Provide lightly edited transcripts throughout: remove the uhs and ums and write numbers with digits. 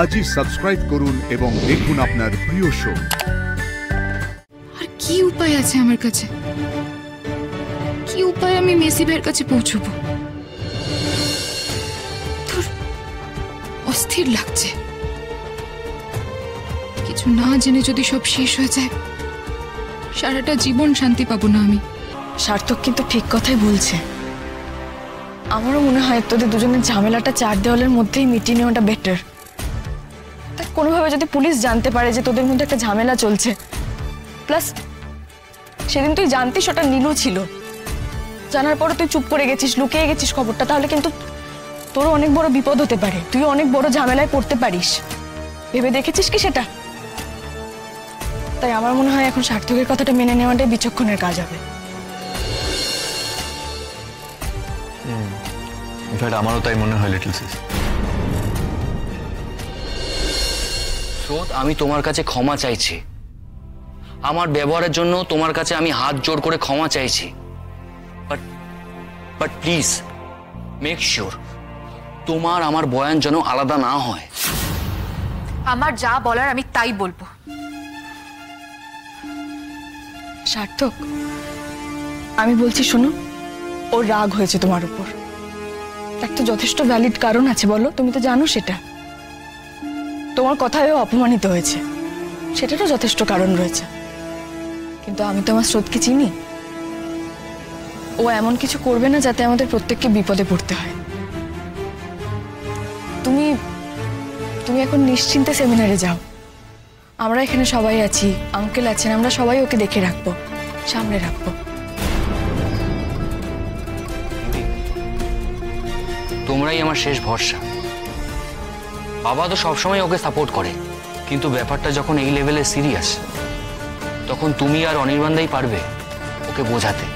আজই সাবস্ক্রাইব করুন এবং দেখুন আপনার প্রিয় শো। আর কি উপায় আছে আমার কাছে? কি উপায় আমি মেসি ভাইয়ের কাছে পৌঁছবো? অস্থির লাগছে। কিছু না জেনে যদি সব শেষ হয়ে যায়, সারাটা জীবন শান্তি পাবো না আমি। সার্থক কিন্তু ঠিক কথাই বলছে। আমারও মনে হয় তোদের দুজনের ঝামেলাটা 4 দেওয়ালের মধ্যেই মিটিয়ে নেওয়াটা বেটার। তা কোনোভাবে যদি পুলিশ জানতে পারে যে তোদের মধ্যে একটা ঝামেলা চলছে, প্লাস সেদিন তুই জানতিস ওটা নীলু ছিল, জানার পরে তুই চুপ করে গেছিস, লুকিয়ে গেছিস খবরটা, তাহলে কিন্তু তোরও অনেক বড় বিপদ হতে পারে, তুই অনেক বড় ঝামেলায় পড়তে পারিস। ভেবে দেখেছিস কি সেটা? তাই আমার মনে হয় এখন সার্থকের কথাটা মেনে নেওয়াটাই বিচক্ষণের কাজ হবে। ইনফ্যাক্ট আমারও তাই মনে হয় লিটল সিস। স্রোত, আমি তোমার কাছে ক্ষমা চাইছি। আমার ব্যবহারের জন্য তোমার কাছে আমি হাত জোড় করে ক্ষমা চাইছি। বাট প্লিজ মেক শিওর তোমার আমার বয়ান যেন আলাদা না হয়। আমার যা বলার আমি তাই বলবো। সার্থক, আমি বলছি শোনো, ওর রাগ হয়েছে তোমার উপর। একটা যথেষ্ট ভ্যালিড কারণ আছে, বলো, তুমি তো জানো সেটা। তোমার কথায় ও অপমানিত হয়েছে, সেটারও যথেষ্ট কারণ রয়েছে। কিন্তু আমি তো আমার স্রোতকে চিনি, ও এমন কিছু করবে না যাতে আমাদের প্রত্যেককে বিপদে পড়তে হয়। তুমি তুমি এখন নিশ্চিন্তে সেমিনারে যাও। আমরা এখানে সবাই আছি, আঙ্কেল আছেন, আমরা সবাই ওকে দেখে রাখবো, সামনে রাখবো। তোমরাই আমার শেষ ভরসা। বাবা তো সবসময় ওকে সাপোর্ট করে, কিন্তু ব্যাপারটা যখন এই লেভেলে সিরিয়াস, তখন তুমি আর অনির্বাণদাই পারবে ওকে বোঝাতে।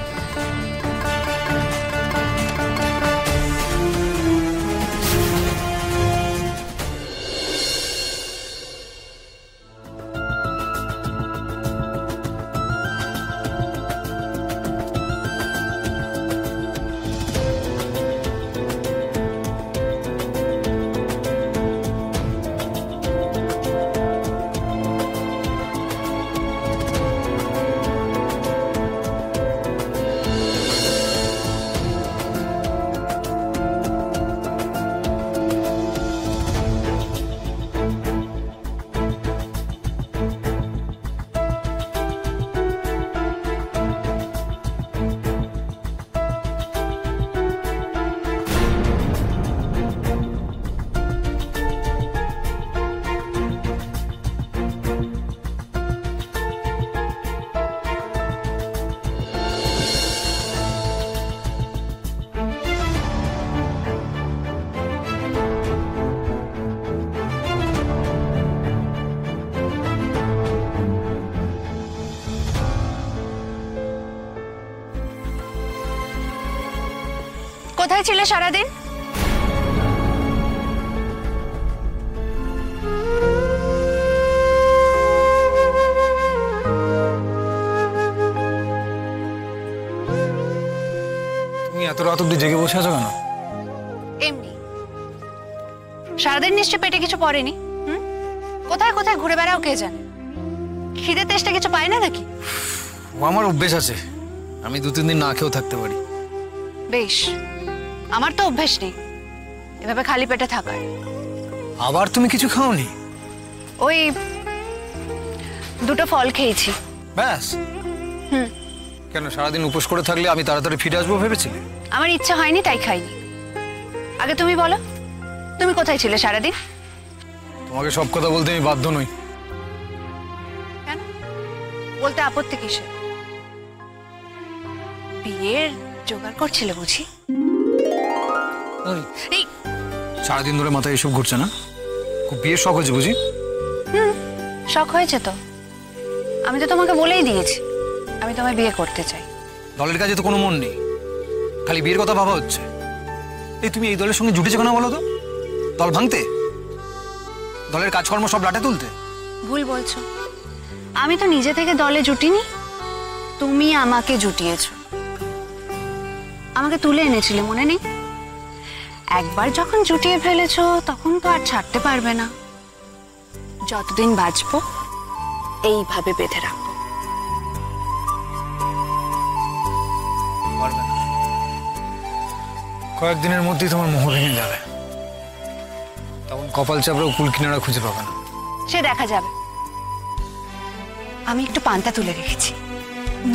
কোথায় ছিলে সারাদিন? তুমি এত রাত অব্দি জেগে বসে আছো কেন? এমনি। সারাদিন নিশ্চয় পেটে কিছু পড়েনি? কোথায় কোথায় ঘুরে বেড়াও কে জানে? খিদে তেষ্টা কিছু পায় না নাকি? ও আমার অভ্যেস আছে, আমি 2-3 দিন না খেয়েও থাকতে পারি। বেশ, আমার তো অভ্যেস নেই এভাবে খালি পেটে থাকার। আবার তুমি কিছু খাওনি? ওই 2টো ফল খেয়েছি ব্যাস? কেন সারাদিন উপোস করে থাকলে আমি তাড়াতাড়ি ফিরে আসবো ভেবেছিলে? আমার ইচ্ছা হয়নি তাই খাইনি। আগে তুমি বলো, তুমি কোথায় ছিলে সারাদিন? তোমাকে সব কথা বলতে আমি বাধ্য নই। কেন বলতে আপত্তি কিসে? বিয়ের জোগাড় করছিলে বুঝি? এই সারাদিন ধরে মাথায় এসব ঘুরছে না? খুব বিয়ের শখ হয়েছে বুঝি? শখ হয়েছে তো। আমি তো তোমাকে বলেই দিয়েছি আমি তোমায় বিয়ে করতে চাই। দলের কাজে তো কোনো মন নেই, খালি বিয়ের কথা ভাবা হচ্ছে। এই তুমি এই দলের সঙ্গে জুটেছো কেন বলো তো? দল ভাঙতে? দলের কাজকর্ম সব লাটে তুলতে? ভুল বলছো। আমি তো নিজে থেকে দলে জুটিনি, তুমি আমাকে জুটিয়েছো। আমাকে তুলে এনেছিলে মনে নেই? একবার যখন জুটিয়ে ফেলেছো তখন তো আর ছাড়তে পারবে না। যতদিন বাঁচবো এইভাবে বেঁধে রাখবো। পারবে না। কয়েকদিনের মধ্যেই তোমার মোহ ভেঙে যাবে, তখন কপাল চাপড়েও কুল কিনারা খুঁজে পাবে না। সে দেখা যাবে। আমি একটু পান্তা তুলে রেখেছি,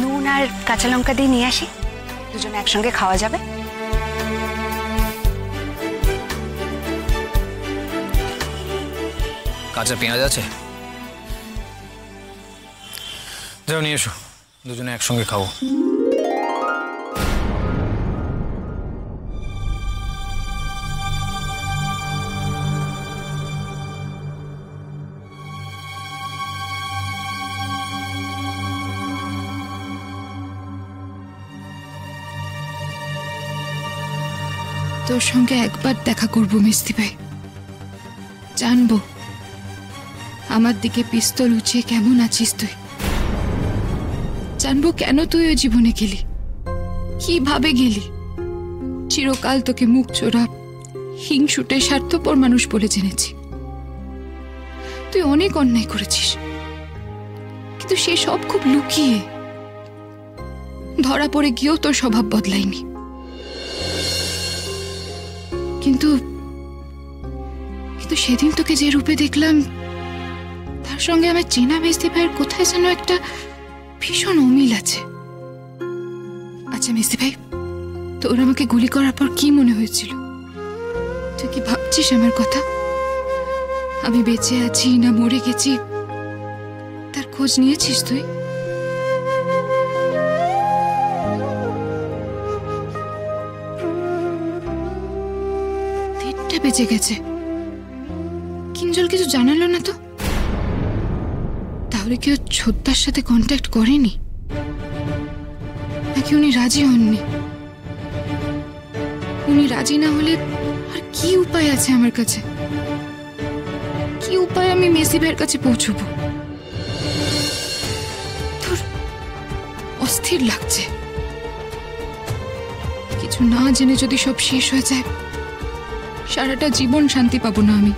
নুন আর কাঁচা লঙ্কা দিয়ে নিয়ে আসি, দুজনে একসঙ্গে খাওয়া যাবে। কাঁচা পেঁয়াজ আছে? যাও নিয়ে এসো, দুজনে একসঙ্গে খাবো। তোর সঙ্গে একবার দেখা করবো মিস্তি ভাই, জানবো আমার দিকে পিস্তল উঁচিয়ে কেমন আছিস তুই, জানবো কেন তুই ওই জীবনে গেলি, কিভাবে গেলি। চিরকাল তোকে মুখ চোরা হিংসুটে স্বার্থপর মানুষ বলে জেনেছি। তুই অনেক অন্যায় করেছিস, কিন্তু সে সব খুব লুকিয়ে। ধরা পড়ে গিয়েও তোর স্বভাব বদলায়নি। কিন্তু কিন্তু সেদিন তোকে যে রূপে দেখলাম, তার সঙ্গে আমার চেনা মিস্তি ভাইয়ের কোথায় যেন একটা ভীষণ অমিল আছে। আচ্ছা মিস্তি ভাই, তোর আমাকে গুলি করার পর কি মনে হয়েছিল? তুই কি ভাবছিস আমার কথা? আমি বেঁচে আছি না মরে গেছি তার খোঁজ নিয়েছিস তুই? বেঁচে গেছে, কিঞ্জল কিছু জানালো না তো? তাহলে কেউ ছোটদার সাথে কন্ট্যাক্ট করেনি, নাকি উনি রাজি হননি? উনি রাজি না হলে আর কি উপায় আছে আমার কাছে? কি উপায় আমি মেসি ভাইয়ের কাছে পৌঁছবো? তোর অস্থির লাগছে। কিছু না জেনে যদি সব শেষ হয়ে যায়, সারাটা জীবন শান্তি পাবো না আমি।